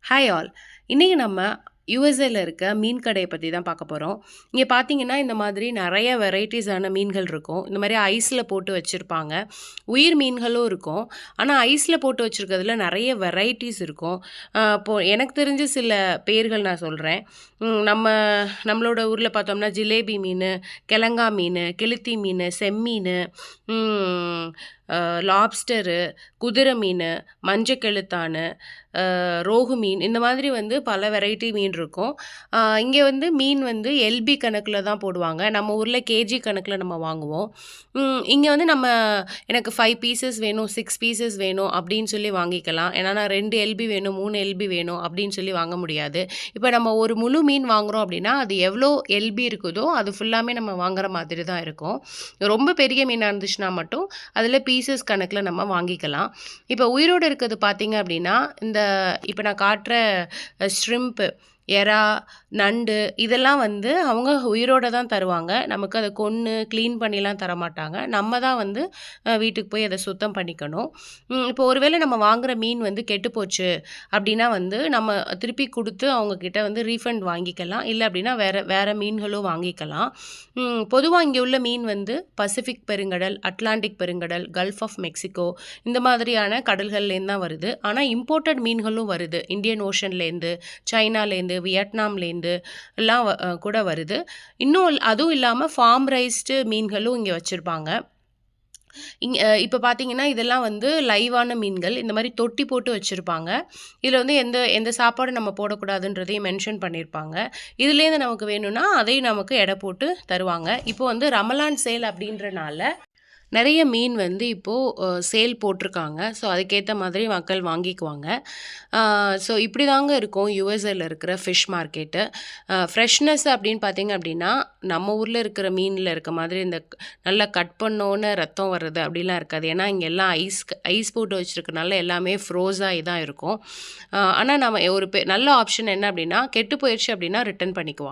Hi all. இன்னைக்கு நம்ம யுஎஸ்ஏல இருக்க மீன் கடைய பத்தி தான் பார்க்க போறோம். இங்க பார்த்தீங்கன்னா, இந்த மாதிரி நெறைய வெரைட்டீஸான மீன்கள் இருக்கும். இந்த மாரி ஐஸ்ல போட்டு வச்சிருப்பாங்க. உயிர் மீன்களும் இருக்கும். ஆனா, ஐஸ்ல போட்டு வச்சிருக்கிறதுல நெறைய வெரைட்டீஸ் இருக்கும். இப்போ எனக்கு தெரிஞ்ச சில பேர்கள் நான் சொல்றேன். நம்மளோட ஊர்ல பார்த்தோம்னா, ஜிலேபி மீனு, கெழங்கா மீனு, கெளுத்தி மீனு, செம்மீனு, ம் லாப்ஸ்டரு, குதிரை மீனு, மஞ்சக்கெளுத்தானு, ரோகு மீன் இந்த மாதிரி வந்து பல வெரைட்டி மீன் இருக்கும். இங்கே வந்து மீன் வந்து எல்பி கணக்குல தான் போடுவாங்க. நம்ம ஊர்ல கேஜி கணக்குல நம்ம வாங்குவோம். இங்கே வந்து எனக்கு 5 பீசஸ் வேணும், 6 பீசஸ் வேணும் அப்படின்னு சொல்லி வாங்கிக்கலாம். ஏன்னா நான் 2 எல்பி வேணும், 3 எல்பி வேணும் அப்படின்னு சொல்லி வாங்க முடியாது. இப்போ நம்ம ஒரு முழு மீன் வாங்குறோம் அப்படின்னா, அது எவ்வளோ எல்பி இருக்குதோ அது ஃபுல்லாமே நம்ம வாங்குற மாதிரி தான் இருக்கும். ரொம்ப பெரிய மீனா இருந்துச்சுன்னா மட்டும் அதில பீசஸ் கணக்குல நம்ம வாங்கிக்கலாம். இப்போ உயிரோட இருக்கிறது பார்த்தீங்க அப்படின்னா, இப்ப நான் காட்டுற ஷ்ரிம்ப்பு, எறா, நண்டு இதெல்லாம் வந்து அவங்க உயிரோட தான் தருவாங்க. நமக்கு அத கொன்னு, கிளீன் பண்ணிலாம் தரமாட்டாங்க. நம்ம தான் வந்து வீட்டுக்கு போய் அத சுத்தம் பண்ணிக்கணும். இப்போ ஒருவேளை நம்ம வாங்குற மீன் வந்து கெட்டுப்போச்சு அப்டின்னா வந்து, நம்ம திருப்பி குடுத்து அவங்க கிட்ட வந்து ரீஃபண்ட் வாங்கிக்கலாம். இல்ல அப்டின்னா வேற வேற மீன்களும் வாங்கிக்கலாம். பொதுவா இங்க உள்ள மீன் வந்து பசிபிக் பெருங்கடல், அட்லாண்டிக் பெருங்கடல், கல்ஃப் ஆஃப் மெக்சிகோ இந்த மாதிரியான கடல்கள்லேருந்து தான் வருது. ஆனா இம்போர்ட்டட் மீன்களும் வருது. இந்தியன் ஓஷன்லேருந்து, சைனாலேருந்து, வியட்நாம்லேருந்து எல்லாம் கூட வருது. இன்னும் அதுவும் இல்லாம ஃபார்ம் ரைஸ்டு மீன்களும் இங்க வச்சிருப்பாங்க. இப்ப பார்த்தீங்கன்னா, இதெல்லாம் வந்து லைவான மீன்கள். இந்த மாரி தொட்டி போட்டு வச்சிருப்பாங்க. இதுல வந்து எந்த எந்த சாப்பாடும் நம்ம போடக்கூடாதுன்றதையும் மென்ஷன் பண்ணியிருப்பாங்க. இதுலேருந்து நமக்கு வேணும்னா, அதையும் நமக்கு எடை போட்டு தருவாங்க. இப்போ வந்து ரமலான் சேல் அப்படின்றனால நெறைய மீன் வந்து இப்போ சேல் போட்டிருக்காங்க. ஸோ, அதுக்கேத்த மாதிரி மக்கள் வாங்கிக்குவாங்க. ஸோ, இப்படி தாங்க இருக்கும் யுஎஸ்ஏல இருக்கிற ஃபிஷ் மார்க்கெட்டு. ஃப்ரெஷ்னஸ் அப்படின்னு பார்த்தீங்க அப்படின்னா, நம்ம ஊர்ல இருக்கிற மீன்ல இருக்க மாதிரி நல்லா கட் பண்ணோன்னே ரத்தம் வர்றது அப்படிலாம் இருக்காது. ஏன்னா, இங்க எல்லாம் ஐஸ் போட்டு வச்சிருக்கனால எல்லாமே ஃப்ரோஸ் ஆயி தான் இருக்கும். ஆனா நம்ம ஒரு நல்ல ஆப்ஷன் என்ன அப்படின்னா, கெட்டு போயிருச்சு அப்படின்னா ரிட்டர்ன் பண்ணிக்குவாங்க.